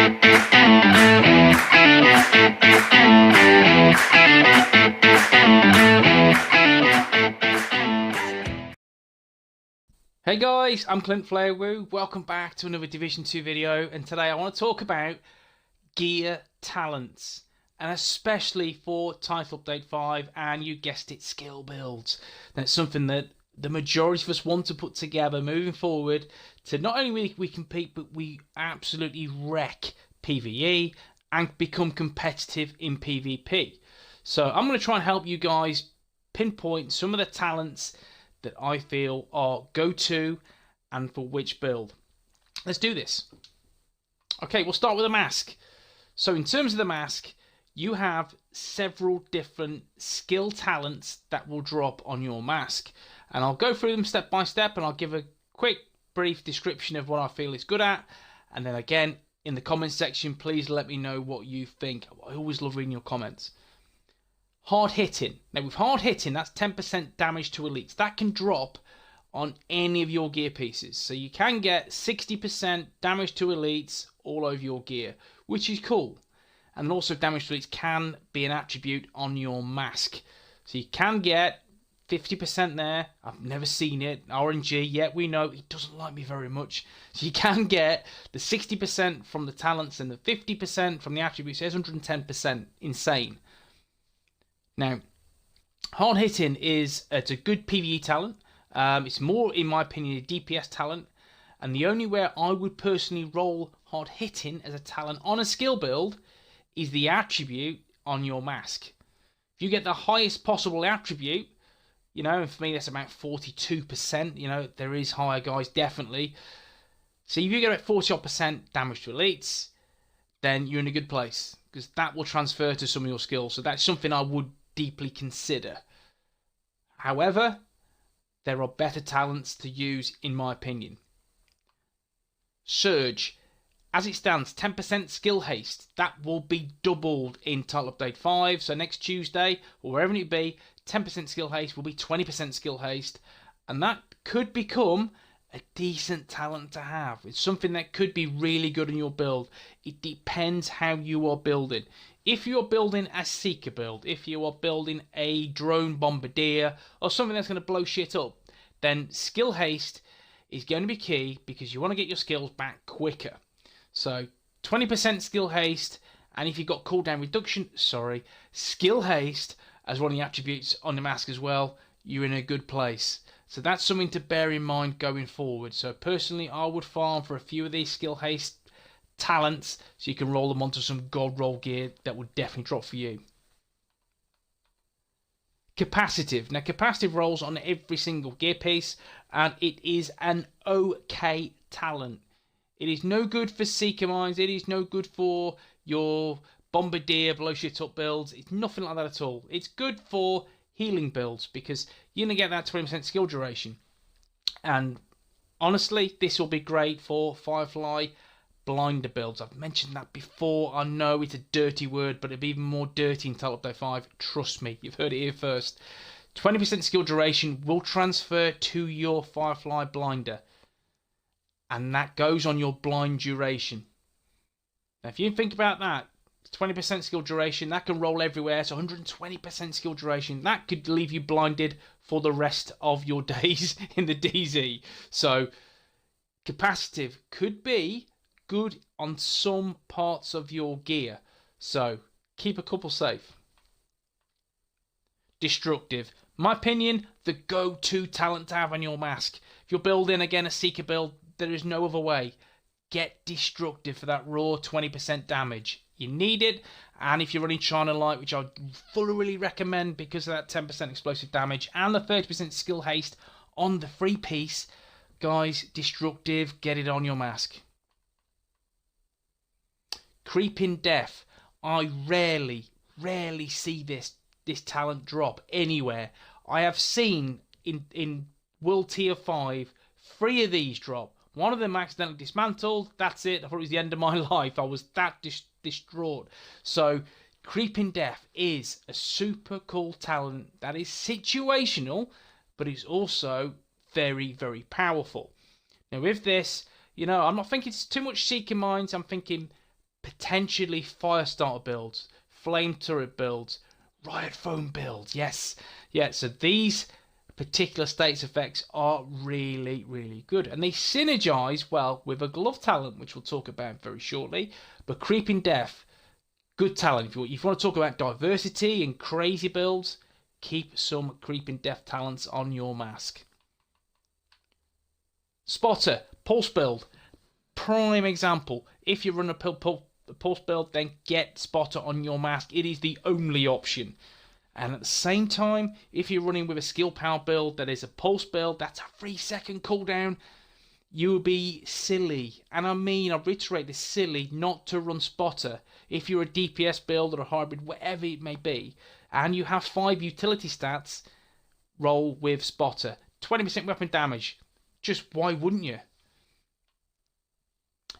Hey guys, I'm Clint Flair Woo. Welcome back to another Division 2 video, and today I want to talk about gear talents, and especially for Title Update 5 and, you guessed it, skill builds. That's something that the majority of us want to put together moving forward to not only we compete, but we absolutely wreck PvE and become competitive in PvP. So I'm going to try and help you guys pinpoint some of the talents that I feel are go-to and for which build. Let's do this. Okay, we'll start with a mask. So in terms of the mask, you have several different skill talents that will drop on your mask. And I'll go through them step by step, and I'll give a quick, brief description of what I feel it's good at. And then again, in the comments section, please let me know what you think. I always love reading your comments. Hard hitting. Now with hard hitting, that's 10% damage to elites. That can drop on any of your gear pieces. So you can get 60% damage to elites all over your gear, which is cool. And also damage to elites can be an attribute on your mask. So you can get 50% there. I've never seen it. RNG, yet we know he doesn't like me very much. So you can get the 60% from the talents and the 50% from the attributes. There's 110%. Insane. Now, hard hitting it's a good PvE talent. It's more, in my opinion, a DPS talent. And the only way I would personally roll hard hitting as a talent on a skill build is the attribute on your mask. If you get the highest possible attribute, you know, and for me that's about 42%, you know, there is higher guys, definitely. So if you get about 40% damage to elites, then you're in a good place, because that will transfer to some of your skills. So that's something I would deeply consider. However, there are better talents to use, in my opinion. Surge. As it stands, 10% skill haste. That will be doubled in Title Update 5. So next Tuesday, or wherever it be, 10% skill haste will be 20% skill haste. And that could become a decent talent to have. It's something that could be really good in your build. It depends how you are building. If you're building a Seeker build, if you are building a drone bombardier, or something that's going to blow shit up, then skill haste is going to be key, because you want to get your skills back quicker. So 20% skill haste, and if you've got cooldown reduction, skill haste as one of the attributes on the mask as well, you're in a good place. So that's something to bear in mind going forward. So personally, I would farm for a few of these skill haste talents, so you can roll them onto some gold roll gear that would definitely drop for you. Capacitive. Now capacitive rolls on every single gear piece, and it is an okay talent. It is no good for Seeker Mines, it is no good for your Bombardier blow shit up builds, it's nothing like that at all. It's good for healing builds, because you're going to get that 20% skill duration. And honestly, this will be great for Firefly blinder builds. I've mentioned that before. I know it's a dirty word, but it'll be even more dirty in Title Update 5. Trust me, you've heard it here first. 20% skill duration will transfer to your Firefly blinder, and that goes on your blind duration. Now if you think about that, 20% skill duration, that can roll everywhere. So 120% skill duration, that could leave you blinded for the rest of your days in the DZ. So capacitive could be good on some parts of your gear, so keep a couple safe. Destructive. My opinion, the go-to talent to have on your mask. If you're building, again, a Seeker build, there is no other way. Get destructive for that raw 20% damage. You need it, and if you're running China Light, which I fully recommend because of that 10% explosive damage and the 30% skill haste on the free piece, guys, destructive, get it on your mask. Creeping Death. I rarely see this talent drop anywhere. I have seen in World Tier 5 3 of these drop. One of them accidentally dismantled. That's it. I thought it was the end of my life. I was that distraught. So Creeping Death is a super cool talent that is situational, but is also very, very powerful. Now with this, you know, I'm not thinking it's too much Seeker Mines. I'm thinking potentially Firestarter builds, Flame Turret builds, Riot Foam builds. Yes, yeah. So these particular states effects are really, really good, and they synergize well with a glove talent, which we'll talk about very shortly. But Creeping Death, good talent. If you want to talk about diversity and crazy builds, keep some Creeping Death talents on your mask. Spotter, Pulse build, prime example. If you run a Pulse build, then get Spotter on your mask. It is the only option. And at the same time, if you're running with a skill power build that is a Pulse build, that's a 3-second cooldown, you would be silly, and I reiterate this, silly, not to run Spotter. If you're a DPS build or a hybrid, whatever it may be, and you have 5 utility stats, roll with Spotter. 20% weapon damage. Just why wouldn't you?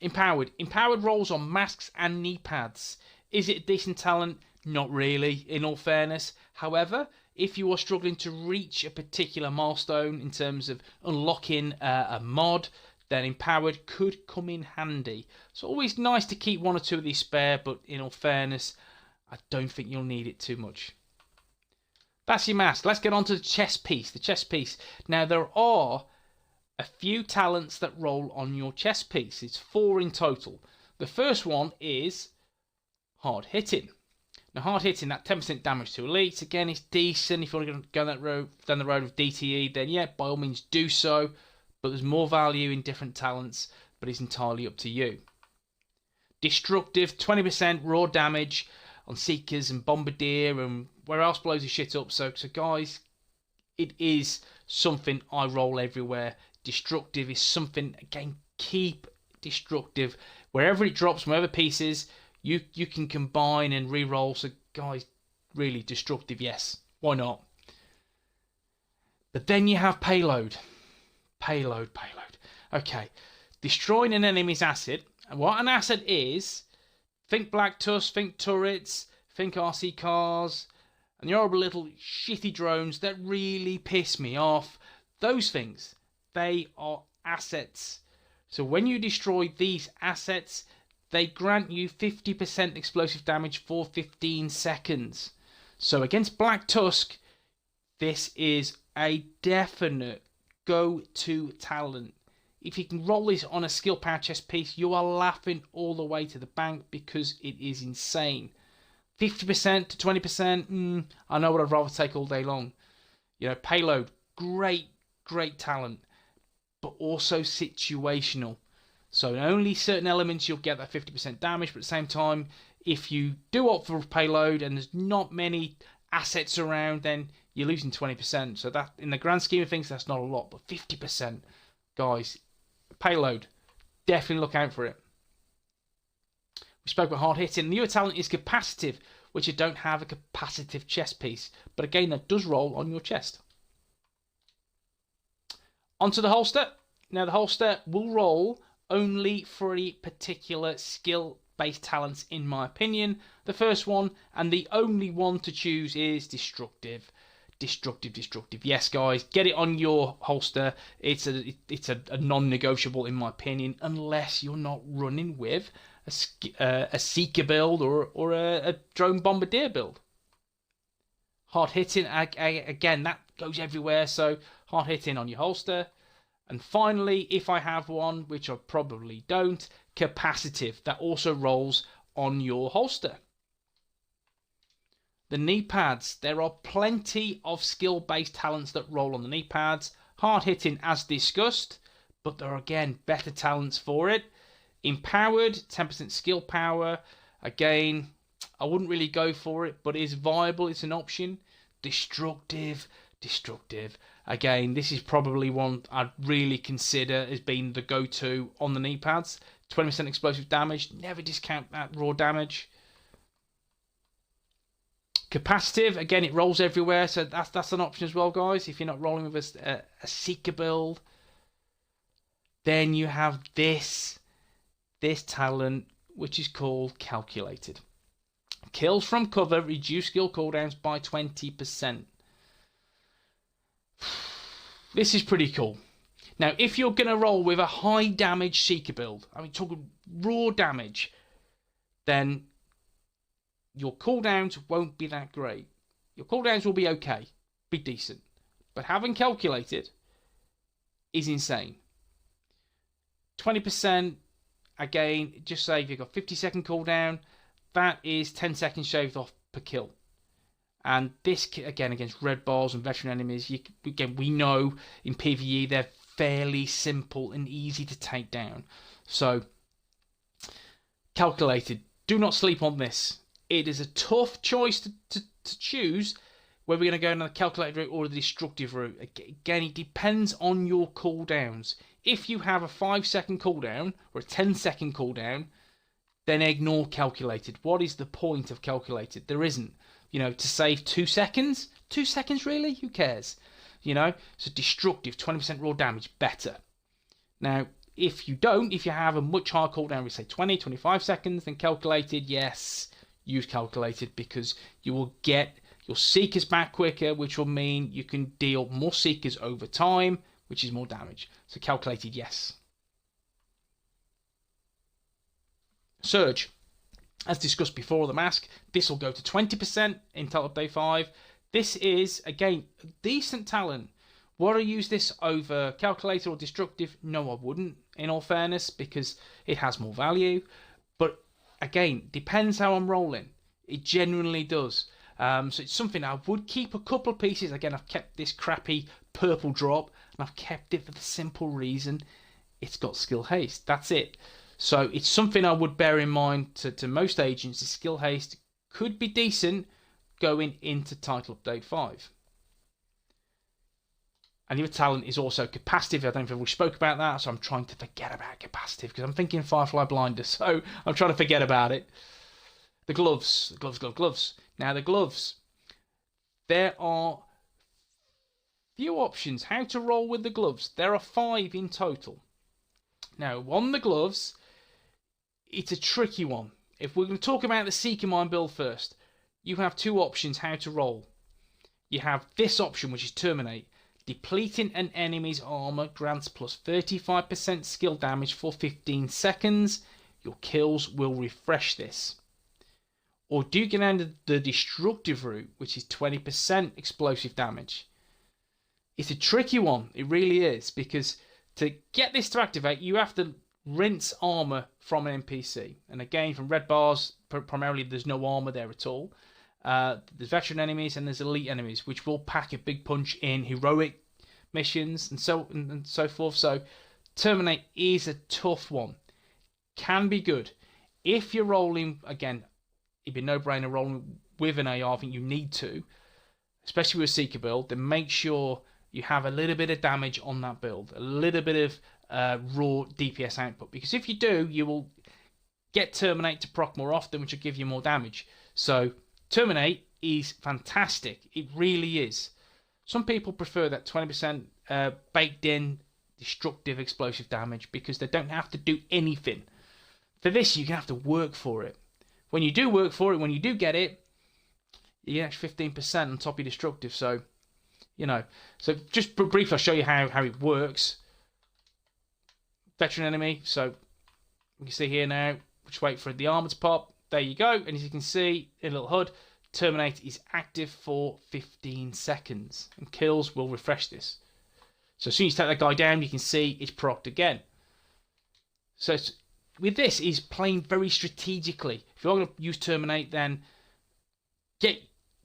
Empowered. Empowered rolls on masks and knee pads. Is it a decent talent? Not really, in all fairness. However, if you are struggling to reach a particular milestone in terms of unlocking a mod, then Empowered could come in handy. So always nice to keep 1 or 2 of these spare, but in all fairness, I don't think you'll need it too much. That's your mask. Let's get on to the chest piece. The chest piece. Now, there are a few talents that roll on your chest piece. It's 4 in total. The first one is Hard Hitting. Now, Hard Hitting, that 10% damage to elites, again, it's decent. If you want to go down the road of DTE, then yeah, by all means do so. But there's more value in different talents, but it's entirely up to you. Destructive, 20% raw damage on Seekers and Bombardier and where else blows the shit up. So guys, it is something I roll everywhere. Destructive is something, again, keep Destructive. Wherever it drops, wherever pieces, you can combine and re-roll. So guys, really Destructive, yes. Why not? But then you have Payload. Payload. Okay. Destroying an enemy's asset. And what an asset is, think Black Tusk, think turrets, think RC cars, and the horrible little shitty drones that really piss me off. Those things, they are assets. So when you destroy these assets, they grant you 50% explosive damage for 15 seconds. So against Black Tusk, this is a definite go-to talent. If you can roll this on a skill power chest piece, you are laughing all the way to the bank because it is insane. 50% to 20%, I know what I'd rather take all day long. You know, Payload, great talent, but also situational. So in only certain elements you'll get that 50% damage, but at the same time, if you do opt for Payload and there's not many assets around, then you're losing 20%. So that, in the grand scheme of things, that's not a lot, but 50%, guys, Payload, definitely look out for it. We spoke about Hard Hitting. The newer talent is Capacitive, which you don't have a capacitive chest piece, but again, that does roll on your chest. Onto the holster. Now, the holster will roll only 3 particular skill-based talents, in my opinion. The first one, and the only one to choose, is Destructive. Destructive. Yes, guys, get it on your holster. It's a non-negotiable, in my opinion, unless you're not running with a Seeker build or a Drone Bombardier build. Hard Hitting, again, that goes everywhere, so Hard Hitting on your holster. And finally, if I have one, which I probably don't, Capacitive, that also rolls on your holster. The knee pads, there are plenty of skill-based talents that roll on the knee pads. Hard Hitting, as discussed, but there are, again, better talents for it. Empowered, 10% skill power. Again, I wouldn't really go for it, but it is viable. It's an option. Destructive. Again, this is probably one I'd really consider as being the go-to on the knee pads. 20% explosive damage. Never discount that raw damage. Capacitive, again, it rolls everywhere, so that's an option as well, guys. If you're not rolling with a Seeker build, then you have this talent, which is called Calculated. Kills from cover reduce skill cooldowns by 20%. This is pretty cool. Now, if you're going to roll with a high damage Seeker build, I mean, talking raw damage, then your cooldowns won't be that great. Your cooldowns will be okay, be decent. But having calculated is insane. 20%, again, just say if you've got 50-second cooldown, that is 10 seconds shaved off per kill. And this, again, against red bars and veteran enemies, again, we know in PvE they're fairly simple and easy to take down. So, calculated. Do not sleep on this. It is a tough choice to choose whether we're going to go on the calculated route or the destructive route. Again, it depends on your cooldowns. If you have a 5-second cooldown or a 10-second cooldown, then ignore calculated. What is the point of calculated? There isn't. You know, to save 2 seconds? 2 seconds, really? Who cares? You know, so destructive, 20% raw damage, better. Now, if you have a much higher cooldown, we say 20, 25 seconds, then calculated, yes, use calculated, because you will get your seekers back quicker, which will mean you can deal more seekers over time, which is more damage. So calculated, yes. Surge. As discussed before, the mask, this will go to 20% in Title Update 5. This is, again, a decent talent. Would I use this over calculator or destructive? No, I wouldn't, in all fairness, because it has more value. But again, depends how I'm rolling. It genuinely does. So it's something I would keep a couple of pieces. Again, I've kept this crappy purple drop, and I've kept it for the simple reason it's got skill haste. That's it. So it's something I would bear in mind to most agents. The skill haste could be decent going into Title Update 5. And the other talent is also capacitive. I don't know if we spoke about that, so I'm trying to forget about capacitive because I'm thinking Firefly Blinder, so I'm trying to forget about it. The gloves. Gloves. Now the gloves. There are few options how to roll with the gloves. There are 5 in total. Now, on the gloves, it's a tricky one. If we're going to talk about the Seeker Mine build first, you have 2 options how to roll. You have this option, which is Terminate. Depleting an enemy's armor grants plus 35% skill damage for 15 seconds. Your kills will refresh this. Or do you get down the destructive route, which is 20% explosive damage? It's a tricky one. It really is, because to get this to activate, you have to rinse armor from an NPC. And again, from red bars, primarily there's no armor there at all. There's veteran enemies and there's elite enemies, which will pack a big punch in heroic missions and so forth. So Terminate is a tough one. Can be good. If you're rolling, again, it'd be a no-brainer rolling with an AR. I think you need to, especially with a Seeker build, then make sure you have a little bit of damage on that build, a little bit of raw DPS output, because if you do, you will get Terminate to proc more often, which will give you more damage. So Terminate is fantastic. It really is. Some people prefer that 20% baked in destructive explosive damage because they don't have to do anything. For this, you're going to have to work for it. When you do work for it, when you do get it, you get extra 15% on top of your destructive. So, you know. So just briefly, I'll show you how it works. Veteran enemy. So you can see here now, just wait for the armor to pop. There you go. And as you can see, in a little HUD, Terminate is active for 15 seconds. And kills will refresh this. So as soon as you take that guy down, you can see it's procced again. So with this, is playing very strategically. If you're going to use Terminate, then get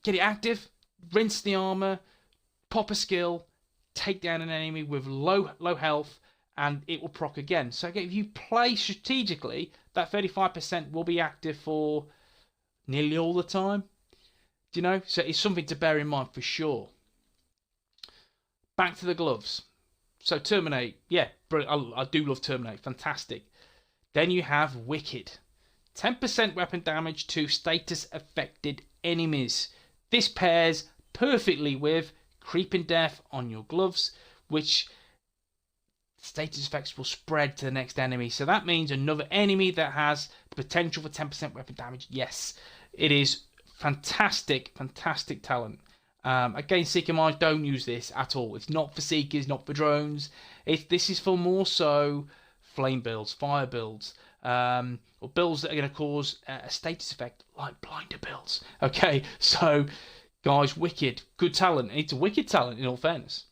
it active, rinse the armor, pop a skill, take down an enemy with low health, and it will proc again. So again, if you play strategically, that 35% will be active for nearly all the time. Do you know? So it's something to bear in mind for sure. Back to the gloves. So Terminate, yeah, I do love Terminate, fantastic. Then you have Wicked. 10% weapon damage to status affected enemies. This pairs perfectly with Creeping Death on your gloves, which status effects will spread to the next enemy. So that means another enemy that has the potential for 10% weapon damage. Yes, it is fantastic, fantastic talent. Again, Seeker Mines don't use this at all. It's not for Seekers, not for drones. This is for more so flame builds, fire builds. or builds that are going to cause a status effect like blinder builds. Okay, so guys, wicked, good talent. It's a wicked talent in all fairness.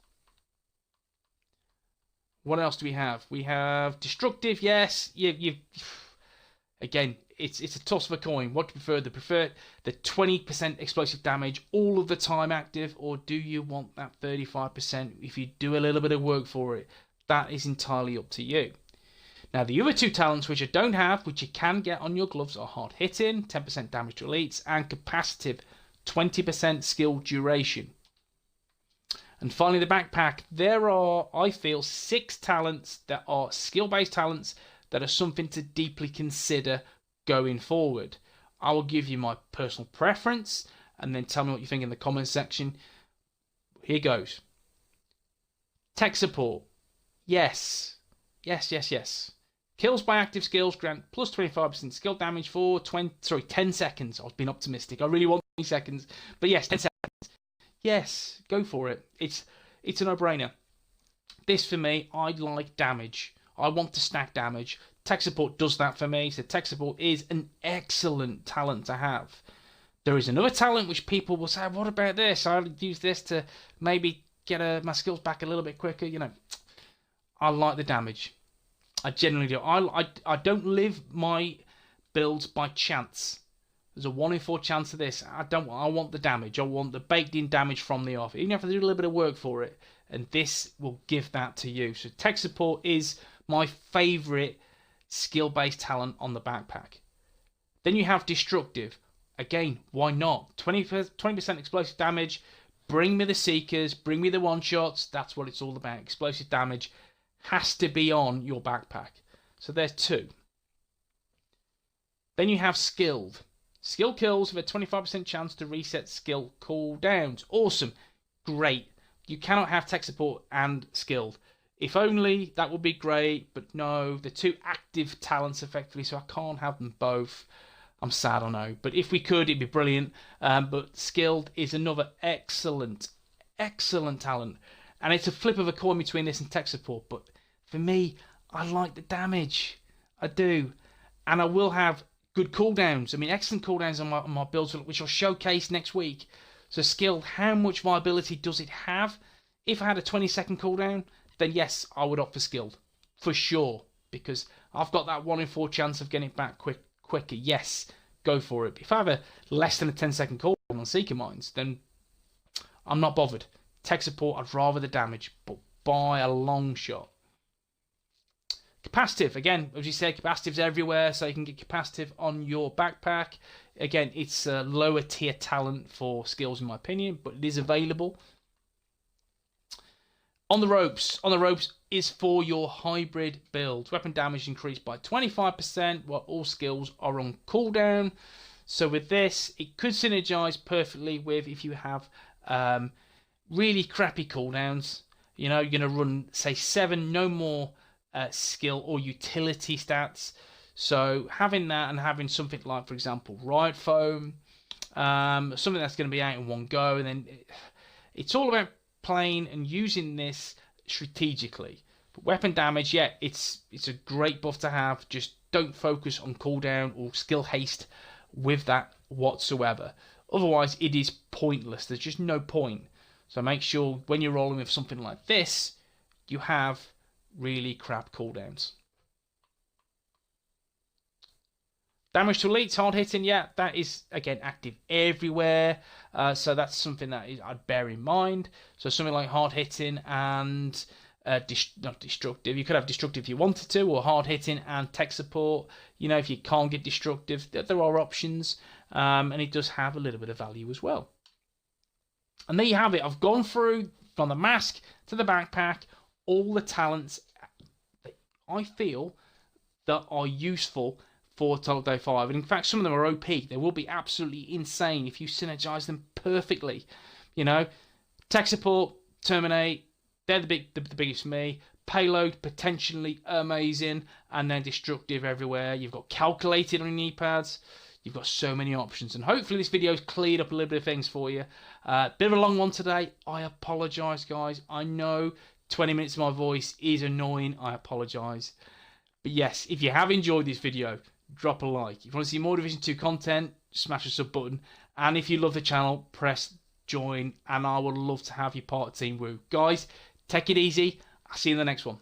What else do we have? We have destructive. Yes, you again, it's a toss of a coin. What do you prefer? Do you prefer the 20% explosive damage all of the time active, or do you want that 35% if you do a little bit of work for it? That is entirely up to you. Now, the other two talents which I don't have, which you can get on your gloves, are hard hitting, 10% damage to elites, and capacitive, 20% skill duration. And finally, the backpack. There are, I feel, 6 talents that are skill-based talents that are something to deeply consider going forward. I will give you my personal preference, and then tell me what you think in the comments section. Here goes. Tech support. Yes. Yes. Kills by active skills grant plus 25% skill damage for 10 seconds. I was being optimistic. I really want 20 seconds. But yes, 10 seconds. Yes, go for it. It's a no-brainer. This, for me, I like damage. I want to stack damage. Tech support does that for me. So tech support is an excellent talent to have. There is another talent which people will say, what about this? I'll use this to maybe get my skills back a little bit quicker. You know, I like the damage. I generally do. I don't live my builds by chance. There's a 1 in 4 chance of this. I want the damage. I want the baked in damage from the off. Even if I do a little bit of work for it. And this will give that to you. So tech support is my favourite skill-based talent on the backpack. Then you have destructive. Again, why not? 20% explosive damage. Bring me the seekers. Bring me the one-shots. That's what it's all about. Explosive damage has to be on your backpack. So there's 2. Then you have skilled. Skill kills with a 25% chance to reset skill cooldowns. Awesome. Great. You cannot have tech support and skilled. If only, that would be great, but no, the 2 active talents effectively, so I can't have them both. I'm sad, I know, but if we could, it'd be brilliant. But skilled is another excellent talent. And it's a flip of a coin between this and tech support. But for me, I like the damage. I do. And I will have good cooldowns. I mean, excellent cooldowns on my builds, which I'll showcase next week. So skilled, how much viability does it have? If I had a 20-second cooldown, then yes, I would opt for skilled. For sure. Because I've got that 1 in 4 chance of getting it back quicker. Yes, go for it. If I have a less than a 10-second cooldown on Seeker Mines, then I'm not bothered. Tech support, I'd rather the damage, but by a long shot. Capacitive, again, as you said, capacitive's everywhere, so you can get capacitive on your backpack. Again, it's a lower tier talent for skills, in my opinion, but it is available. On the ropes is for your hybrid build. Weapon damage increased by 25%, while all skills are on cooldown. So with this, it could synergize perfectly with if you have really crappy cooldowns. You know, you're going to run, say, 7, no more skill or utility stats. So having that and having something like, for example, Riot Foam, something that's going to be out in one go, and then it's all about playing and using this strategically. But weapon damage, yeah, it's a great buff to have. Just don't focus on cooldown or skill haste with that whatsoever. Otherwise, it is pointless. There's just no point. So make sure when you're rolling with something like this, you have really crap cooldowns. Damage to elites, hard hitting, yeah, that is, again, active everywhere. So that's something that I'd bear in mind. So something like hard hitting and not destructive. You could have destructive if you wanted to, or hard hitting and tech support. You know, if you can't get destructive, there are options. And it does have a little bit of value as well. And there you have it. I've gone through from the mask to the backpack, all the talents that I feel that are useful for Title Update 5. And in fact, some of them are OP. They will be absolutely insane if you synergize them perfectly. You know, tech support, terminate, they're the biggest for me. Payload, potentially amazing. And then destructive everywhere. You've got calculated on your knee pads. You've got so many options. And hopefully this video's cleared up a little bit of things for you. Bit of a long one today. I apologise, guys. I know 20 minutes of my voice is annoying. I apologise. But yes, if you have enjoyed this video, drop a like. If you want to see more Division 2 content, smash the sub button. And if you love the channel, press join, and I would love to have you part of Team WOOO. Guys, take it easy. I'll see you in the next one.